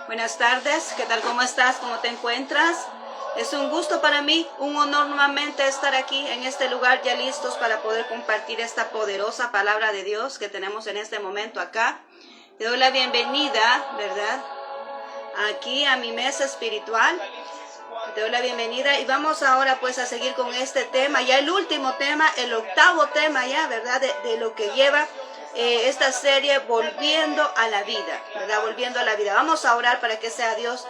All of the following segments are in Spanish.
Buenas tardes, ¿qué tal? ¿Cómo estás? ¿Cómo te encuentras? Es un gusto para mí, un honor nuevamente estar aquí en este lugar ya listos para poder compartir esta poderosa palabra de Dios que tenemos en este momento acá. Te doy la bienvenida, ¿verdad? Aquí a mi mesa espiritual. Te doy la bienvenida y vamos ahora pues a seguir con este tema, ya el último tema, el octavo tema ya, ¿verdad? De lo que lleva esta serie Volviendo a la Vida, ¿verdad? Volviendo a la Vida. Vamos a orar para que sea Dios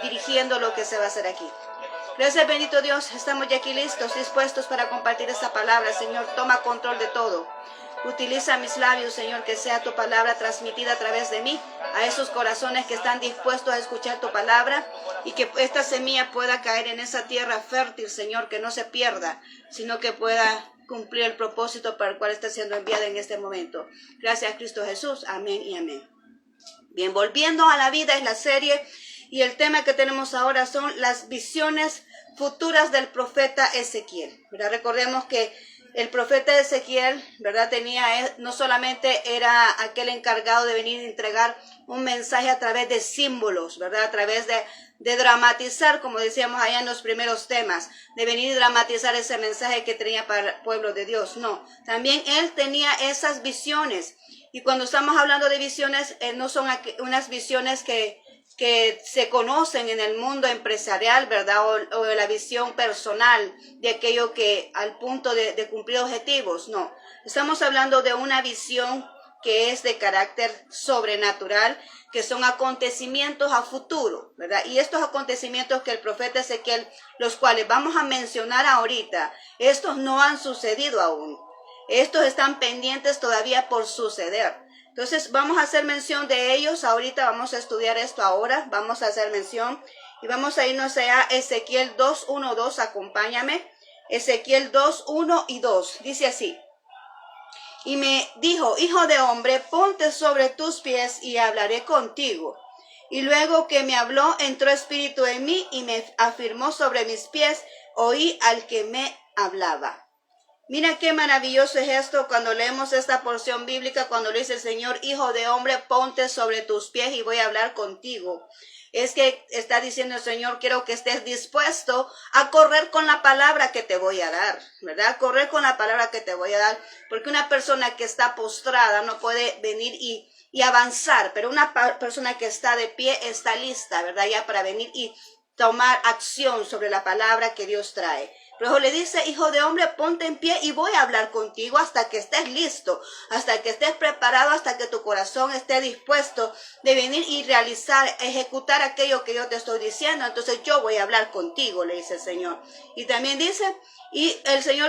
dirigiendo lo que se va a hacer aquí. Gracias, bendito Dios, estamos ya aquí listos, dispuestos para compartir esta palabra. Señor, toma control de todo. Utiliza mis labios, Señor, que sea tu palabra transmitida a través de mí, a esos corazones que están dispuestos a escuchar tu palabra, y que esta semilla pueda caer en esa tierra fértil, Señor, que no se pierda, sino que pueda cumplir el propósito para el cual está siendo enviada en este momento. Gracias, Cristo Jesús. Amén y amén. Bien, Volviendo a la Vida es la serie, y el tema que tenemos ahora son las visiones futuras del profeta Ezequiel. ¿Verdad? Recordemos que el profeta Ezequiel, ¿verdad? No solamente era aquel encargado de venir a entregar un mensaje a través de símbolos, ¿verdad? A través de dramatizar, como decíamos allá en los primeros temas, de venir y dramatizar ese mensaje que tenía para el pueblo de Dios. No, también él tenía esas visiones. Y cuando estamos hablando de visiones, no son unas visiones que se conocen en el mundo empresarial, ¿verdad? O la visión personal de aquello que al punto de cumplir objetivos. No, estamos hablando de una visión que es de carácter sobrenatural, que son acontecimientos a futuro, ¿verdad? Y estos acontecimientos que el profeta Ezequiel, los cuales vamos a mencionar ahorita, estos no han sucedido aún. Estos están pendientes todavía por suceder. Entonces vamos a hacer mención de ellos. Ahorita vamos a estudiar esto ahora. Vamos a hacer mención y vamos a irnos a Ezequiel 2, 1, 2. Acompáñame. Ezequiel 2, 1 y 2. Dice así. Y me dijo, hijo de hombre, ponte sobre tus pies y hablaré contigo. Y luego que me habló, entró espíritu en mí y me afirmó sobre mis pies. Oí al que me hablaba. Mira qué maravilloso es esto cuando leemos esta porción bíblica, cuando le dice el Señor, hijo de hombre, ponte sobre tus pies y voy a hablar contigo. Es que está diciendo el Señor, quiero que estés dispuesto a correr con la palabra que te voy a dar, ¿verdad? Correr con la palabra que te voy a dar, porque una persona que está postrada no puede venir y avanzar, pero una persona que está de pie está lista, ¿verdad? Ya para venir y tomar acción sobre la palabra que Dios trae. Luego le dice, hijo de hombre, ponte en pie y voy a hablar contigo hasta que estés listo, hasta que estés preparado, hasta que tu corazón esté dispuesto de venir y realizar, ejecutar aquello que yo te estoy diciendo. Entonces yo voy a hablar contigo, le dice el Señor. Y también dice, y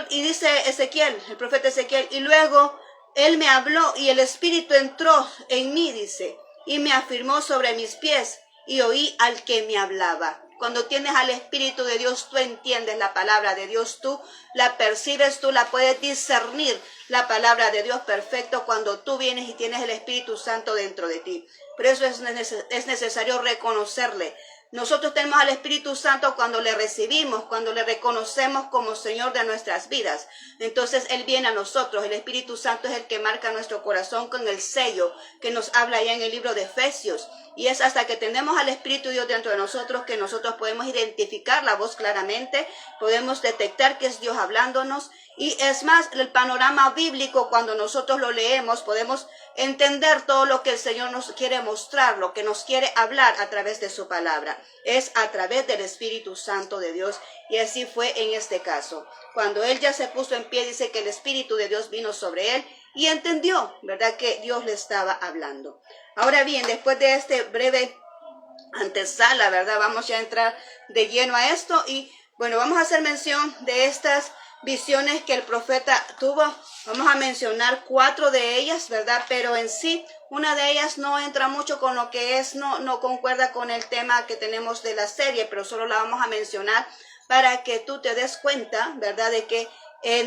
dice Ezequiel, el profeta Ezequiel, y luego él me habló y el Espíritu entró en mí, dice, y me afirmó sobre mis pies y oí al que me hablaba. Cuando tienes al Espíritu de Dios, tú entiendes la palabra de Dios, tú la percibes, tú la puedes discernir, la palabra de Dios perfecto cuando tú vienes y tienes el Espíritu Santo dentro de ti. Por eso es necesario reconocerle. Nosotros tenemos al Espíritu Santo cuando le recibimos, cuando le reconocemos como Señor de nuestras vidas. Entonces Él viene a nosotros. El Espíritu Santo es el que marca nuestro corazón con el sello que nos habla allá en el libro de Efesios. Y es hasta que tenemos al Espíritu de Dios dentro de nosotros que nosotros podemos identificar la voz claramente, podemos detectar que es Dios hablándonos. Y es más, el panorama bíblico, cuando nosotros lo leemos, podemos entender todo lo que el Señor nos quiere mostrar, lo que nos quiere hablar a través de su palabra. Es a través del Espíritu Santo de Dios. Y así fue en este caso. Cuando él ya se puso en pie, dice que el Espíritu de Dios vino sobre él y entendió, ¿verdad?, que Dios le estaba hablando. Ahora bien, después de este breve antesala, ¿verdad?, vamos ya a entrar de lleno a esto y, bueno, vamos a hacer mención de estas visiones que el profeta tuvo. Vamos a mencionar 4 de ellas, ¿verdad? Pero en sí, una de ellas no entra mucho con lo que es, no concuerda con el tema que tenemos de la serie, pero solo la vamos a mencionar para que tú te des cuenta, ¿verdad?, de que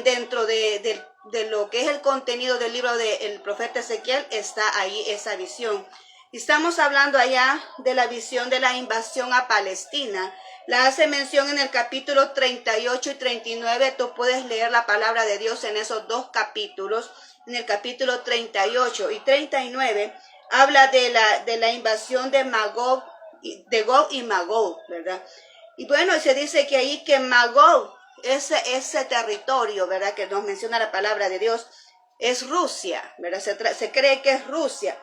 dentro de lo que es el contenido del libro del profeta Ezequiel está ahí esa visión. Estamos hablando allá de la visión de la invasión a Palestina. La hace mención en el capítulo 38 y 39. Tú puedes leer la palabra de Dios en esos 2 capítulos. En el capítulo 38 y 39 habla de la invasión de Magog, de Gog y Magog, ¿verdad? Y bueno, se dice que ahí que Magog, ese territorio, ¿verdad? Que nos menciona la palabra de Dios, es Rusia, ¿verdad? Se cree que es Rusia.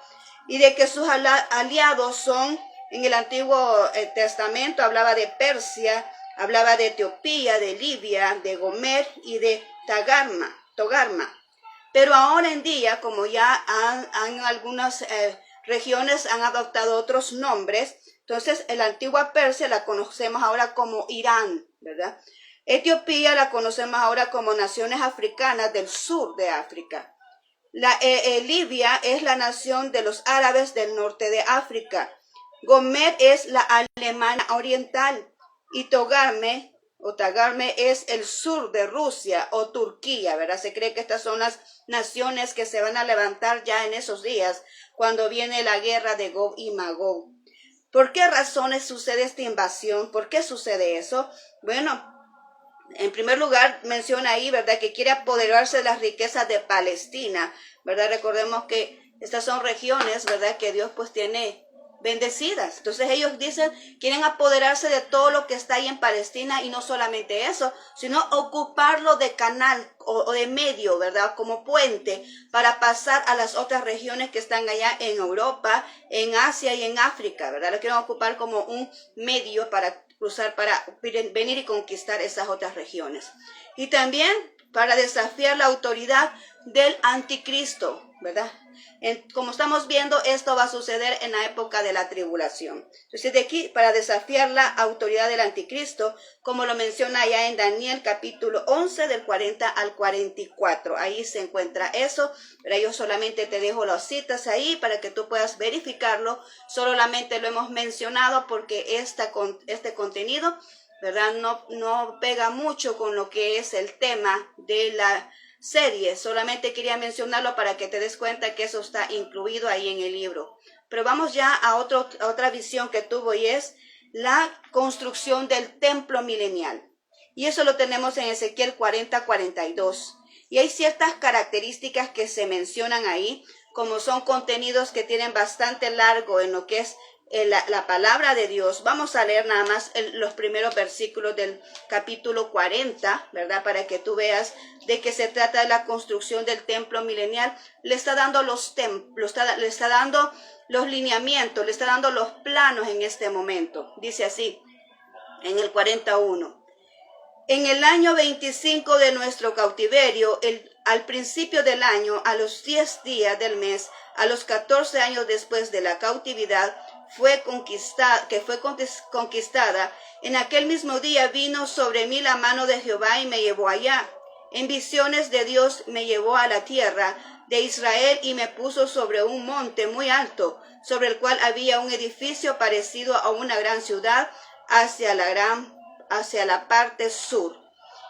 Y de que sus aliados son, en el Antiguo Testamento, hablaba de Persia, hablaba de Etiopía, de Libia, de Gomer y de Togarma. Pero ahora en día, como ya han algunas regiones han adoptado otros nombres, entonces la antigua Persia la conocemos ahora como Irán, ¿verdad? Etiopía la conocemos ahora como naciones africanas del sur de África. Libia es la nación de los árabes del norte de África. Gomer es la Alemania oriental y Togarme es el sur de Rusia o Turquía, ¿verdad? Se cree que estas son las naciones que se van a levantar ya en esos días cuando viene la guerra de Gog y Magog. ¿Por qué razones sucede esta invasión? ¿Por qué sucede eso? Bueno, en primer lugar, menciona ahí, ¿verdad?, que quiere apoderarse de las riquezas de Palestina, ¿verdad? Recordemos que estas son regiones, ¿verdad?, que Dios pues tiene bendecidas. Entonces ellos dicen, quieren apoderarse de todo lo que está ahí en Palestina y no solamente eso, sino ocuparlo de canal o de medio, ¿verdad?, como puente para pasar a las otras regiones que están allá en Europa, en Asia y en África, ¿verdad? Lo quieren ocupar como un medio para cruzar, para venir y conquistar esas otras regiones. Y también para desafiar la autoridad del anticristo, ¿verdad? Como estamos viendo, esto va a suceder en la época de la tribulación. Entonces, de aquí, para desafiar la autoridad del anticristo, como lo menciona allá en Daniel capítulo 11, del 40 al 44. Ahí se encuentra eso, pero yo solamente te dejo las citas ahí para que tú puedas verificarlo. Solamente lo hemos mencionado porque este contenido, ¿verdad?, no pega mucho con lo que es el tema de la serie. Solamente quería mencionarlo para que te des cuenta que eso está incluido ahí en el libro. Pero vamos ya a otra visión que tuvo, y es la construcción del templo milenial. Y eso lo tenemos en Ezequiel 40-42. Y hay ciertas características que se mencionan ahí, como son contenidos que tienen bastante largo en lo que es la palabra de Dios. Vamos a leer nada más los primeros versículos del capítulo 40, ¿verdad? Para que tú veas de qué se trata de la construcción del templo milenial. Le está dando le está dando los lineamientos, le está dando los planos en este momento. Dice así, en el 41. En el año 25 de nuestro cautiverio, al principio del año, a los 10 días del mes, a los 14 años después de la cautividad, fue conquistada. En aquel mismo día vino sobre mí la mano de Jehová y me llevó allá. En visiones de Dios me llevó a la tierra de Israel y me puso sobre un monte muy alto, sobre el cual había un edificio parecido a una gran ciudad hacia la parte sur.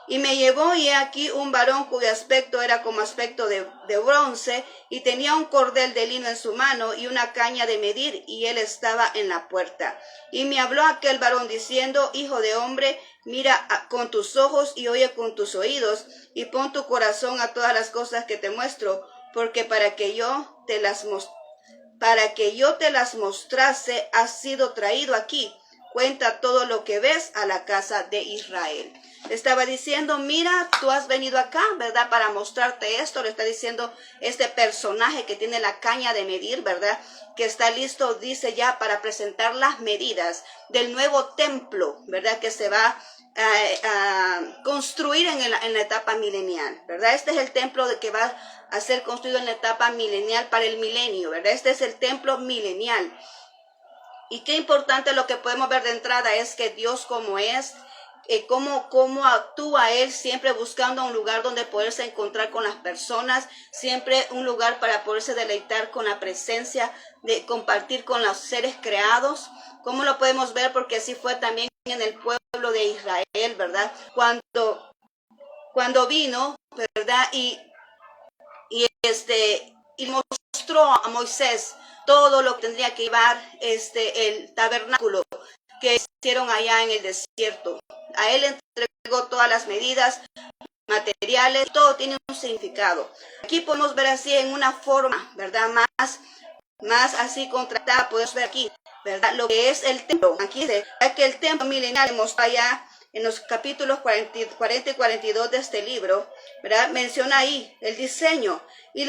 Y me llevó, y he aquí un varón cuyo aspecto era como aspecto de bronce, y tenía un cordel de lino en su mano y una caña de medir, y él estaba en la puerta. Y me habló aquel varón diciendo, hijo de hombre, mira con tus ojos y oye con tus oídos, y pon tu corazón a todas las cosas que te muestro, porque para que yo te las mostrase has sido traído aquí. Cuenta todo lo que ves a la casa de Israel. Le estaba diciendo, mira, tú has venido acá, ¿verdad?, para mostrarte esto. Le está diciendo este personaje que tiene la caña de medir, ¿verdad?, que está listo, dice ya, para presentar las medidas del nuevo templo, ¿verdad?, que se va a construir en la etapa milenial, ¿verdad? Este es el templo que va a ser construido en la etapa milenial para el milenio, ¿verdad? Este es el templo milenial. Y qué importante lo que podemos ver de entrada es que Dios, como es, cómo actúa Él, siempre buscando un lugar donde poderse encontrar con las personas, siempre un lugar para poderse deleitar con la presencia, de compartir con los seres creados. ¿Cómo lo podemos ver? Porque así fue también en el pueblo de Israel, ¿verdad? Cuando vino, ¿verdad? Y mostró a Moisés todo lo que tendría que llevar el tabernáculo que hicieron allá en el desierto. A él entregó todas las medidas, materiales, todo tiene un significado. Aquí podemos ver así en una forma, ¿verdad?, más así contrastada. Podemos ver aquí ¿verdad? Lo que es el templo. Aquí dice que el templo milenial mostró allá en los capítulos 40 y 42 de este libro, ¿verdad? Menciona ahí el diseño y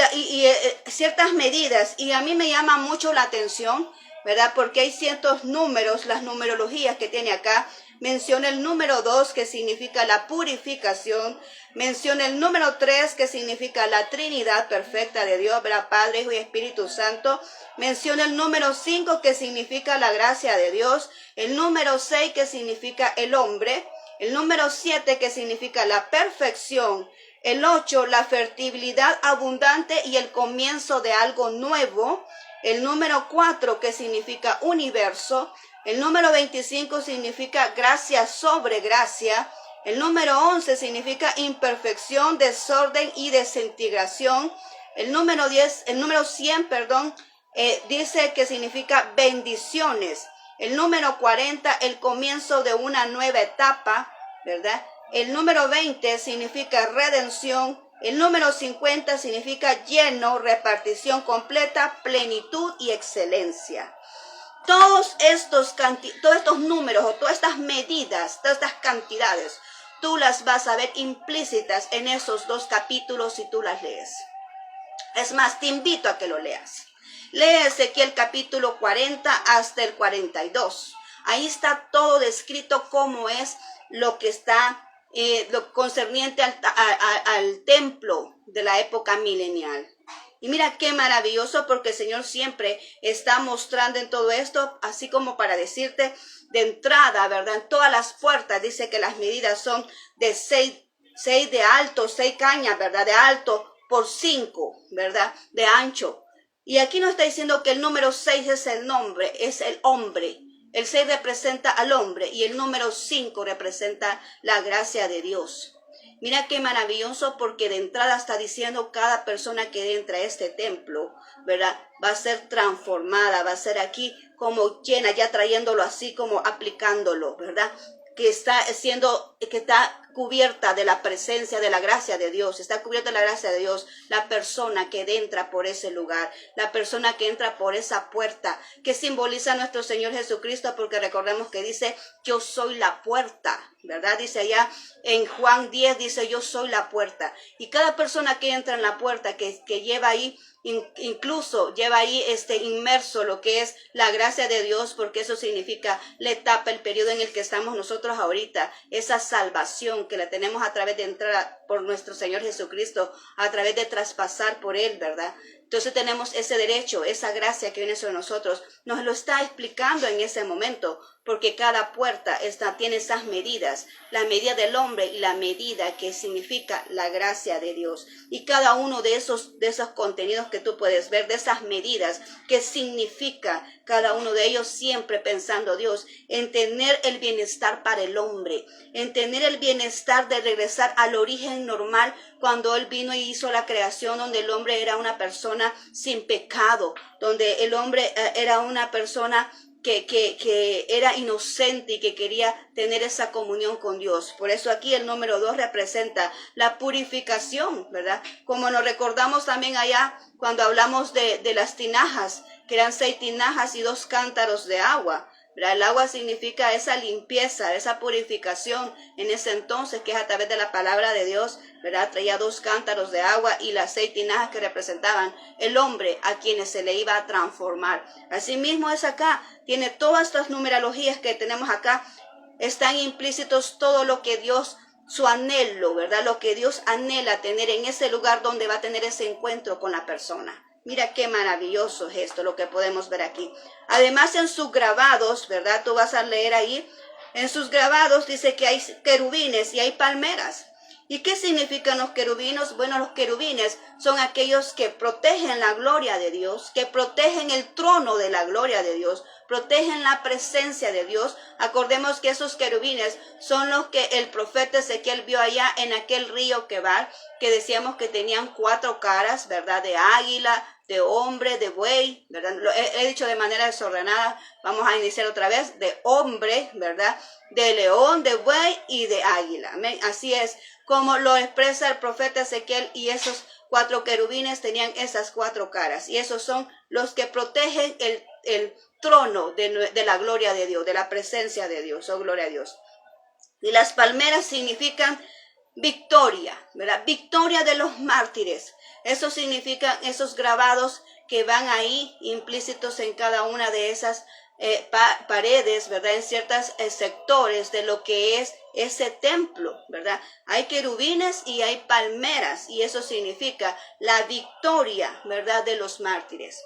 ciertas medidas. Y a mí me llama mucho la atención, ¿verdad? Porque hay ciertos números, las numerologías que tiene acá. Menciona el número 2, que significa la purificación. Menciona el número 3, que significa la Trinidad perfecta de Dios, ¿verdad? Padre, Hijo y Espíritu Santo. Menciona el número 5, que significa la gracia de Dios. El número 6, que significa el hombre. El número 7, que significa la perfección. El 8, la fertilidad abundante y el comienzo de algo nuevo. El número 4, que significa universo. El número 25 significa gracia sobre gracia. El número 11 significa imperfección, desorden y desintegración. El número 100, dice que significa bendiciones. El número 40, el comienzo de una nueva etapa, ¿verdad? El número 20 significa redención. El número 50 significa lleno, repartición completa, plenitud y excelencia. Todos estos números o todas estas medidas, todas estas cantidades, tú las vas a ver implícitas en esos 2 capítulos si tú las lees. Es más, te invito a que lo leas. Lee Ezequiel capítulo 40 hasta el 42. Ahí está todo descrito cómo es lo que está, lo concerniente al templo de la época milenial. Y mira qué maravilloso, porque el Señor siempre está mostrando en todo esto, así como para decirte de entrada, ¿verdad? En todas las puertas dice que las medidas son de 6 de alto, 6 cañas, ¿verdad? De alto por 5, ¿verdad? De ancho. Y aquí nos está diciendo que el número 6 es el nombre, es el hombre. El 6 representa al hombre y el número 5 representa la gracia de Dios. Mira qué maravilloso, porque de entrada está diciendo cada persona que entra a este templo, ¿verdad? Va a ser transformada, va a ser aquí como llena, ya trayéndolo así como aplicándolo, ¿verdad? Que está cubierta de la presencia de la gracia de Dios, está cubierta de la gracia de Dios, la persona que entra por ese lugar, la persona que entra por esa puerta, que simboliza a nuestro Señor Jesucristo, porque recordemos que dice, yo soy la puerta, ¿verdad? Dice allá en Juan 10, dice, yo soy la puerta, y cada persona que entra en la puerta, que lleva ahí, incluso lleva ahí inmerso lo que es la gracia de Dios, porque eso significa la etapa, el periodo en el que estamos nosotros ahorita, esa salvación que la tenemos a través de entrar por nuestro Señor Jesucristo, a través de traspasar por Él, ¿verdad? Entonces tenemos ese derecho, esa gracia que viene sobre nosotros, nos lo está explicando en ese momento, porque cada puerta tiene esas medidas, la medida del hombre y la medida que significa la gracia de Dios. Y cada uno de esos contenidos que tú puedes ver, de esas medidas, que significa cada uno de ellos, siempre pensando Dios, en tener el bienestar para el hombre, en tener el bienestar de regresar al origen normal, cuando Él vino y hizo la creación, donde el hombre era una persona sin pecado, donde el hombre era una persona que era inocente y que quería tener esa comunión con Dios. Por eso aquí el número 2 representa la purificación, ¿verdad? Como nos recordamos también allá cuando hablamos de las tinajas, que eran 6 tinajas y 2 cántaros de agua, ¿verdad? El agua significa esa limpieza, esa purificación en ese entonces, que es a través de la palabra de Dios, ¿verdad? Traía 2 cántaros de agua y las 6 tinajas que representaban el hombre a quienes se le iba a transformar. Asimismo es acá, tiene todas estas numerologías que tenemos acá, están implícitos todo lo que Dios, su anhelo, ¿verdad? Lo que Dios anhela tener en ese lugar donde va a tener ese encuentro con la persona. Mira qué maravilloso es esto, lo que podemos ver aquí. Además, en sus grabados, ¿verdad? Tú vas a leer ahí, en sus grabados dice que hay querubines y hay palmeras. ¿Y qué significan los querubines? Bueno, los querubines son aquellos que protegen la gloria de Dios, que protegen el trono de la gloria de Dios, protegen la presencia de Dios. Acordemos que esos querubines son los que el profeta Ezequiel vio allá en aquel río Quebar, que decíamos que tenían 4 caras, ¿verdad? De águila, de hombre, de buey, ¿verdad? Lo he dicho de manera desordenada, vamos a iniciar otra vez, de hombre, ¿verdad? De león, de buey y de águila. Amén. Así es como lo expresa el profeta Ezequiel, y esos 4 querubines tenían esas 4 caras, y esos son los que protegen el trono de la gloria de Dios, de la presencia de Dios. Oh, gloria a Dios. Y las palmeras significan victoria, ¿verdad? Victoria de los mártires. Eso significa esos grabados que van ahí implícitos en cada una de esas paredes, ¿verdad? En ciertos sectores de lo que es ese templo, ¿verdad? Hay querubines y hay palmeras, y eso significa la victoria, ¿verdad? De los mártires.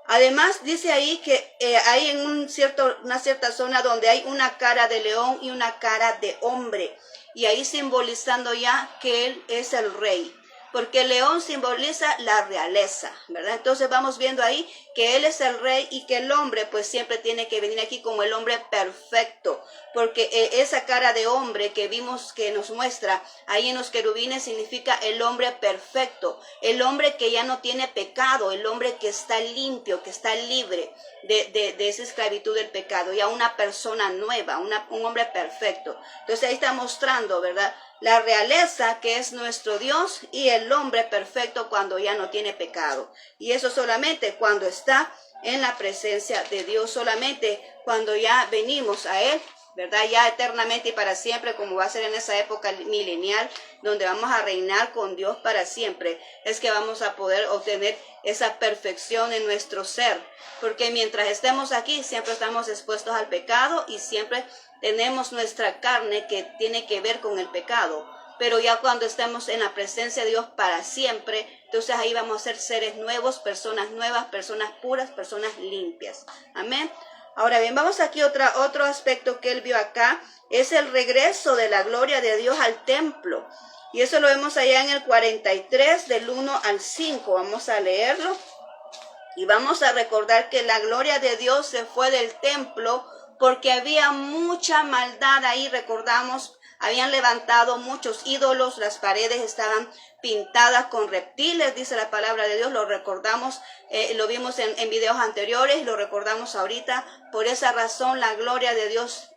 Además, dice ahí que hay en una cierta zona donde hay una cara de león y una cara de hombre. Y ahí simbolizando ya que él es el rey. Porque el león simboliza la realeza, ¿verdad? Entonces vamos viendo ahí que él es el rey y que el hombre pues siempre tiene que venir aquí como el hombre perfecto. Porque esa cara de hombre que vimos que nos muestra ahí en los querubines significa el hombre perfecto. El hombre que ya no tiene pecado, el hombre que está limpio, que está libre de esa esclavitud del pecado. Ya una persona nueva, un hombre perfecto. Entonces ahí está mostrando, ¿verdad? La realeza que es nuestro Dios y el hombre perfecto cuando ya no tiene pecado. Y eso solamente cuando está en la presencia de Dios, solamente cuando ya venimos a Él, ¿verdad? Ya eternamente y para siempre, como va a ser en esa época milenial, donde vamos a reinar con Dios para siempre, es que vamos a poder obtener esa perfección en nuestro ser. Porque mientras estemos aquí, siempre estamos expuestos al pecado y siempre tenemos nuestra carne que tiene que ver con el pecado. Pero ya cuando estemos en la presencia de Dios para siempre, entonces ahí vamos a ser seres nuevos, personas nuevas, personas puras, personas limpias. Amén. Ahora bien, vamos aquí otro aspecto que él vio acá, es el regreso de la gloria de Dios al templo. Y eso lo vemos allá en el 43, del 1 al 5. Vamos a leerlo. Y vamos a recordar que la gloria de Dios se fue del templo porque había mucha maldad ahí. Recordamos, habían levantado muchos ídolos, las paredes estaban pintadas con reptiles, dice la palabra de Dios. Lo recordamos, lo vimos en videos anteriores, lo recordamos ahorita. Por esa razón la gloria de Dios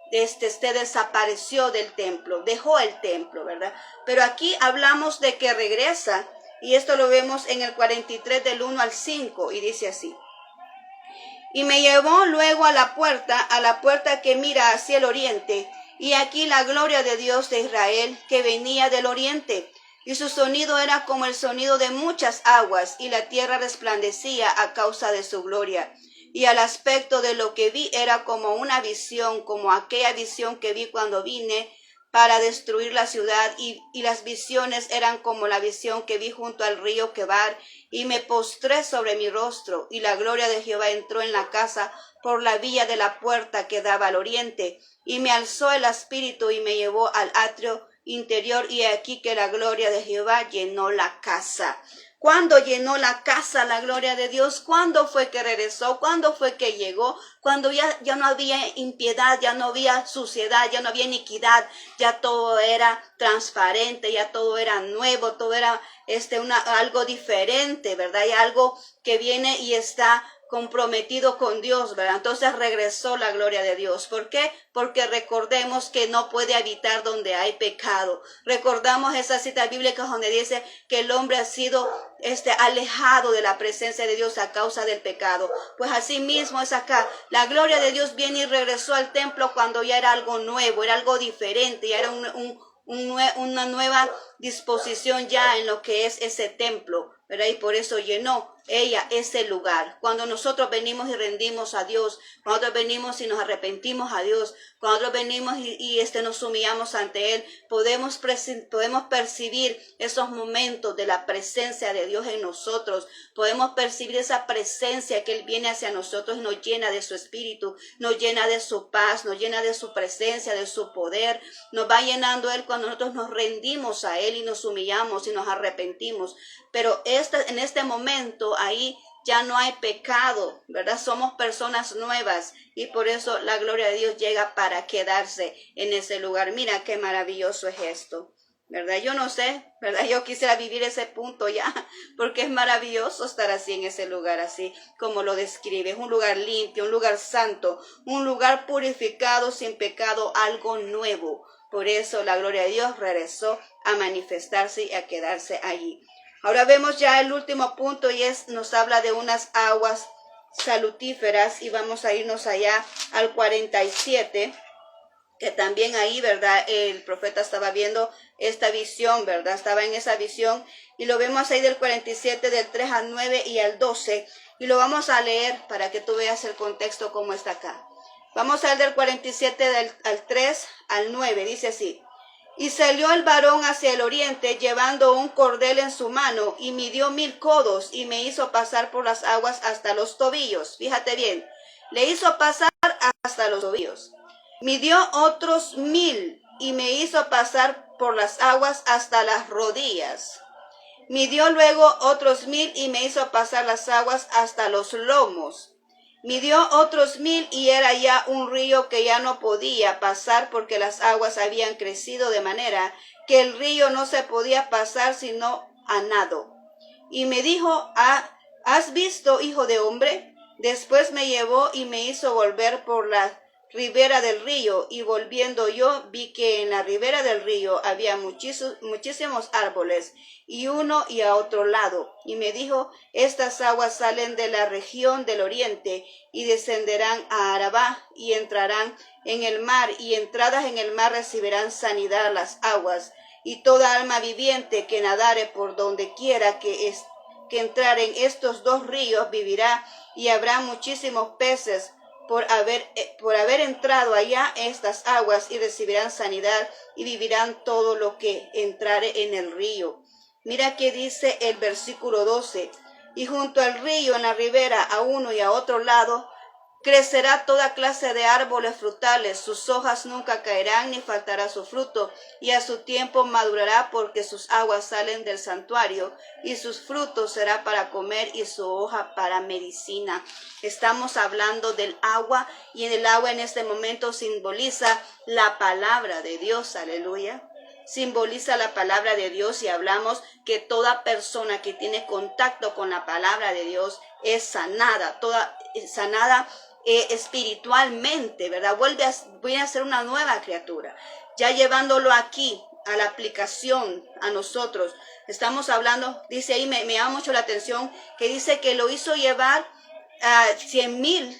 desapareció del templo, dejó el templo, ¿verdad? Pero aquí hablamos de que regresa, y esto lo vemos en el 43 del 1 al 5, y dice así. Y me llevó luego a la puerta que mira hacia el oriente, y aquí la gloria de Dios de Israel que venía del oriente, y su sonido era como el sonido de muchas aguas, y la tierra resplandecía a causa de su gloria. Y al aspecto de lo que vi era como una visión, como aquella visión que vi cuando vine para destruir la ciudad, y las visiones eran como la visión que vi junto al río Quebar, y me postré sobre mi rostro, y la gloria de Jehová entró en la casa por la vía de la puerta que daba al oriente, y me alzó el espíritu y me llevó al atrio interior, y aquí que la gloria de Jehová llenó la casa. ¿Cuándo llenó la casa la gloria de Dios? ¿Cuándo fue que regresó? ¿Cuándo fue que llegó? Cuando ya no había impiedad, ya no había suciedad, ya no había iniquidad, ya todo era transparente, ya todo era nuevo, todo era algo diferente, ¿verdad? Y algo que viene y está comprometido con Dios, ¿verdad? Entonces regresó la gloria de Dios. ¿Por qué? Porque recordemos que no puede habitar donde hay pecado. Recordamos esa cita bíblica donde dice que el hombre ha sido alejado de la presencia de Dios a causa del pecado. Pues así mismo es acá. La gloria de Dios viene y regresó al templo cuando ya era algo nuevo, era algo diferente, ya era una nueva disposición ya en lo que es ese templo, ¿verdad? Y por eso llenó ella ese lugar. Cuando nosotros venimos y rendimos a Dios, cuando nosotros venimos y nos arrepentimos a Dios, cuando nosotros venimos y nos humillamos ante Él, podemos percibir esos momentos de la presencia de Dios en nosotros. Podemos percibir esa presencia que Él viene hacia nosotros y nos llena de su espíritu, nos llena de su paz, nos llena de su presencia, de su poder. Nos va llenando Él cuando nosotros nos rendimos a Él y nos humillamos y nos arrepentimos. Pero en este momento ahí ya no hay pecado, ¿verdad? Somos personas nuevas y por eso la gloria de Dios llega para quedarse en ese lugar. Mira qué maravilloso es esto, ¿verdad? Yo no sé, ¿verdad? Yo quisiera vivir ese punto ya, porque es maravilloso estar así en ese lugar, así como lo describe. Es un lugar limpio, un lugar santo, un lugar purificado, sin pecado, algo nuevo. Por eso la gloria de Dios regresó a manifestarse y a quedarse allí. Ahora vemos ya el último punto y nos habla de unas aguas salutíferas, y vamos a irnos allá al 47, que también ahí, ¿verdad? El profeta estaba viendo esta visión, ¿verdad? Estaba en esa visión, y lo vemos ahí del 47, del 3 al 9 y al 12, y lo vamos a leer para que tú veas el contexto como está acá. Vamos a ver del 47 al 3 al 9, dice así. Y salió el varón hacia el oriente, llevando un cordel en su mano, y midió 1000 codos, y me hizo pasar por las aguas hasta los tobillos. Fíjate bien, le hizo pasar hasta los tobillos. Midió otros 1000, y me hizo pasar por las aguas hasta las rodillas. Midió luego otros 1000, y me hizo pasar las aguas hasta los lomos. Midió otros 1000, y era ya un río que ya no podía pasar, porque las aguas habían crecido de manera que el río no se podía pasar sino a nado. Y me dijo, ¿has visto, hijo de hombre? Después me llevó y me hizo volver por la ribera del río, y volviendo yo vi que en la ribera del río había muchísimos árboles, y uno y a otro lado. Y me dijo, estas aguas salen de la región del oriente, y descenderán a Arabá, y entrarán en el mar, y entradas en el mar recibirán sanidad las aguas, y toda alma viviente que nadare por donde quiera que entrar en estos dos ríos vivirá, y habrá muchísimos peces por haber entrado allá estas aguas, y recibirán sanidad, y vivirán todo lo que entrare en el río. Mira que dice el versículo 12, y junto al río en la ribera, a uno y a otro lado, crecerá toda clase de árboles frutales, sus hojas nunca caerán ni faltará su fruto, y a su tiempo madurará, porque sus aguas salen del santuario, y sus frutos será para comer y su hoja para medicina. Estamos hablando del agua, y el agua en este momento simboliza la palabra de Dios, aleluya. Simboliza la palabra de Dios, y hablamos que toda persona que tiene contacto con la palabra de Dios es sanada, sanada espiritualmente, ¿verdad? Voy a ser una nueva criatura. Ya llevándolo aquí a la aplicación a nosotros, estamos hablando, dice ahí, me llama mucho la atención, que dice que lo hizo llevar a 100,000,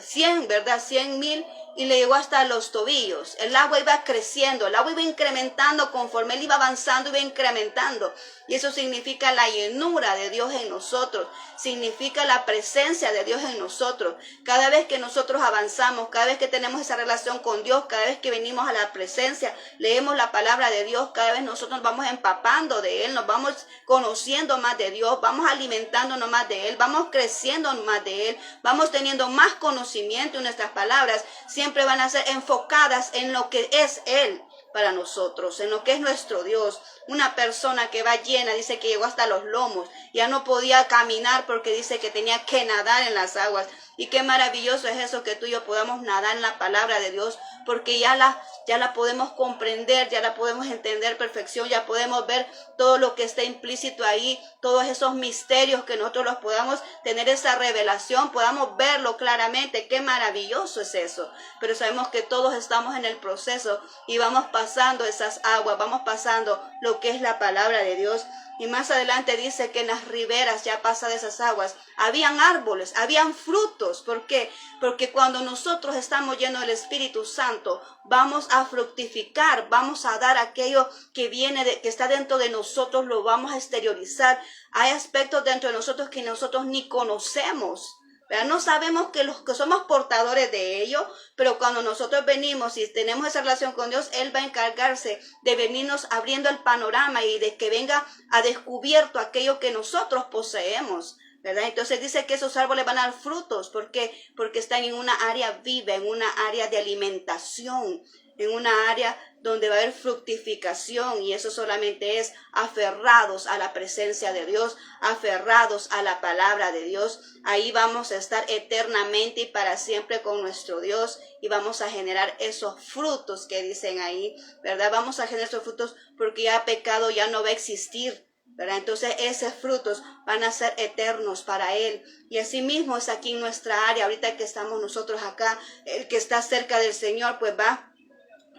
100, ¿verdad? 100,000, y le llegó hasta los tobillos. El agua iba creciendo, el agua iba incrementando conforme él iba avanzando, iba incrementando. Y eso significa la llenura de Dios en nosotros, significa la presencia de Dios en nosotros. Cada vez que nosotros avanzamos, cada vez que tenemos esa relación con Dios, cada vez que venimos a la presencia, leemos la palabra de Dios, cada vez nosotros nos vamos empapando de Él, nos vamos conociendo más de Dios, vamos alimentándonos más de Él, vamos creciendo más de Él, vamos teniendo más conocimiento, y nuestras palabras siempre van a ser enfocadas en lo que es Él para nosotros, en lo que es nuestro Dios. Una persona que va llena, dice que llegó hasta los lomos, ya no podía caminar porque dice que tenía que nadar en las aguas. Y qué maravilloso es eso, que tú y yo podamos nadar en la palabra de Dios, porque ya la podemos comprender, ya la podemos entender perfección, ya podemos ver todo lo que está implícito ahí, todos esos misterios, que nosotros los podamos tener esa revelación, podamos verlo claramente. Qué maravilloso es eso. Pero sabemos que todos estamos en el proceso y vamos pasando esas aguas, vamos pasando lo que es la palabra de Dios. Y más adelante dice que en las riberas, ya pasa de esas aguas, habían árboles, habían frutos. ¿Por qué? Porque cuando nosotros estamos llenos del Espíritu Santo, vamos a fructificar, vamos a dar aquello que viene, que está dentro de nosotros, lo vamos a exteriorizar. Hay aspectos dentro de nosotros que nosotros ni conocemos, ¿verdad? No sabemos que los que somos portadores de ello, pero cuando nosotros venimos y tenemos esa relación con Dios, Él va a encargarse de venirnos abriendo el panorama y de que venga a descubierto aquello que nosotros poseemos, ¿verdad? Entonces dice que esos árboles van a dar frutos. ¿Por qué? Porque están en una área viva, en una área de alimentación, en una área donde va a haber fructificación, y eso solamente es aferrados a la presencia de Dios, aferrados a la palabra de Dios. Ahí vamos a estar eternamente y para siempre con nuestro Dios, y vamos a generar esos frutos que dicen ahí, ¿verdad? Vamos a generar esos frutos porque ya pecado ya no va a existir, ¿verdad? Entonces esos frutos van a ser eternos para Él. Y así mismo es aquí en nuestra área, ahorita que estamos nosotros acá, el que está cerca del Señor, pues va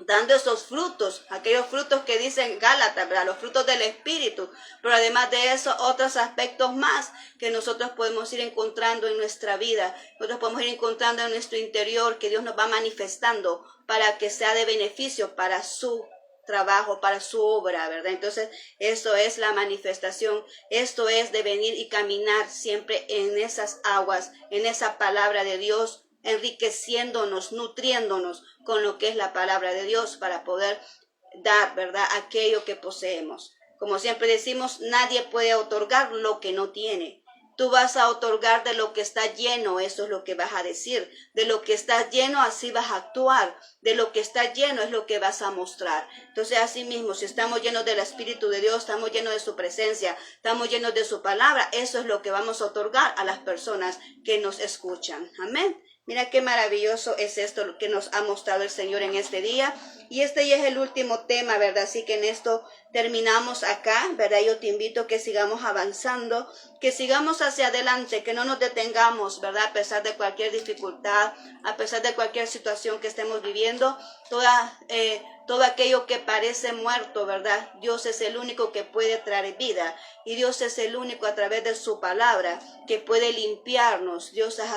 dando esos frutos, aquellos frutos que dicen Gálatas, ¿verdad? Los frutos del Espíritu, pero además de eso, otros aspectos más que nosotros podemos ir encontrando en nuestra vida, nosotros podemos ir encontrando en nuestro interior, que Dios nos va manifestando para que sea de beneficio para su trabajo, para su obra, ¿verdad? Entonces, eso es la manifestación, esto es de venir y caminar siempre en esas aguas, en esa palabra de Dios, enriqueciéndonos, nutriéndonos con lo que es la palabra de Dios para poder dar, ¿verdad?, aquello que poseemos. Como siempre decimos, nadie puede otorgar lo que no tiene. Tú vas a otorgar de lo que está lleno, eso es lo que vas a decir. De lo que está lleno, así vas a actuar. De lo que está lleno es lo que vas a mostrar. Entonces, así mismo, si estamos llenos del Espíritu de Dios, estamos llenos de su presencia, estamos llenos de su palabra, eso es lo que vamos a otorgar a las personas que nos escuchan. Amén. Mira qué maravilloso es esto que nos ha mostrado el Señor en este día. Y este ya es el último tema, ¿verdad? Así que en esto terminamos acá, ¿verdad? Yo te invito a que sigamos avanzando, que sigamos hacia adelante, que no nos detengamos, ¿verdad? A pesar de cualquier dificultad, a pesar de cualquier situación que estemos viviendo, todo aquello que parece muerto, ¿verdad? Dios es el único que puede traer vida y Dios es el único a través de su palabra que puede limpiarnos. Dios es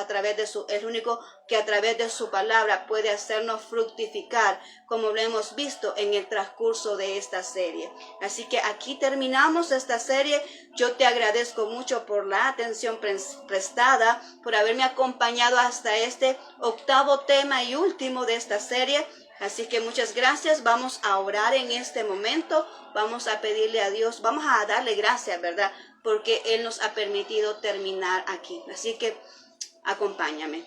el único que a través de su palabra puede hacernos fructificar, como lo hemos visto en el transcurso de esta serie. Así que aquí terminamos esta serie. Yo te agradezco mucho por la atención prestada, por haberme acompañado hasta este octavo tema y último de esta serie. Así que muchas gracias. Vamos a orar en este momento. Vamos a pedirle a Dios, vamos a darle gracias, ¿verdad? Porque Él nos ha permitido terminar aquí. Así que acompáñame.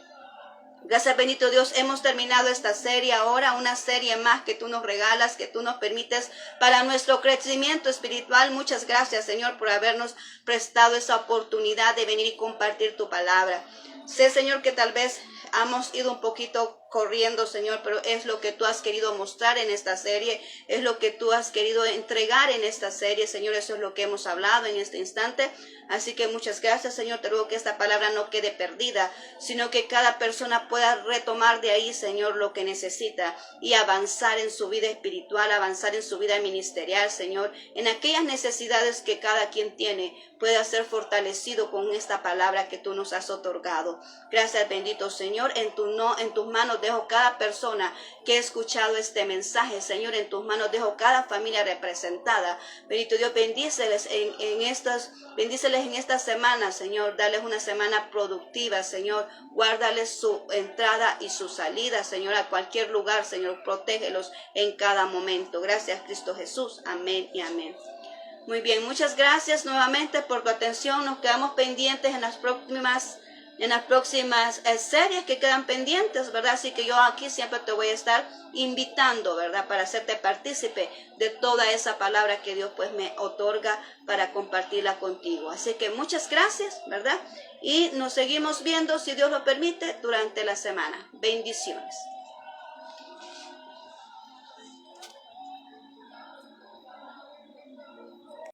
Gracias, bendito Dios, hemos terminado esta serie ahora, una serie más que tú nos regalas, que tú nos permites para nuestro crecimiento espiritual. Muchas gracias, Señor, por habernos prestado esa oportunidad de venir y compartir tu palabra. Sé, Señor, que tal vez hemos ido un poquito corriendo, Señor, pero es lo que tú has querido mostrar en esta serie, es lo que tú has querido entregar en esta serie, Señor, eso es lo que hemos hablado en este instante. Así que muchas gracias, Señor, te ruego que esta palabra no quede perdida, sino que cada persona pueda retomar de ahí, Señor, lo que necesita y avanzar en su vida espiritual, avanzar en su vida ministerial, Señor, en aquellas necesidades que cada quien tiene, pueda ser fortalecido con esta palabra que tú nos has otorgado. Gracias, bendito Señor, en tus manos dejo cada persona que ha escuchado este mensaje, Señor, en tus manos dejo cada familia representada. Bendito Dios, bendíceles en esta semana, Señor, dales una semana productiva, Señor, guárdales su entrada y su salida, Señor, a cualquier lugar, Señor, protégelos en cada momento. Gracias, Cristo Jesús, amén y amén. Muy bien, muchas gracias nuevamente por tu atención. Nos quedamos pendientes en las próximas series que quedan pendientes, ¿verdad? Así que yo aquí siempre te voy a estar invitando, ¿verdad? Para hacerte partícipe de toda esa palabra que Dios pues me otorga para compartirla contigo. Así que muchas gracias, ¿verdad? Y nos seguimos viendo, si Dios lo permite, durante la semana. Bendiciones.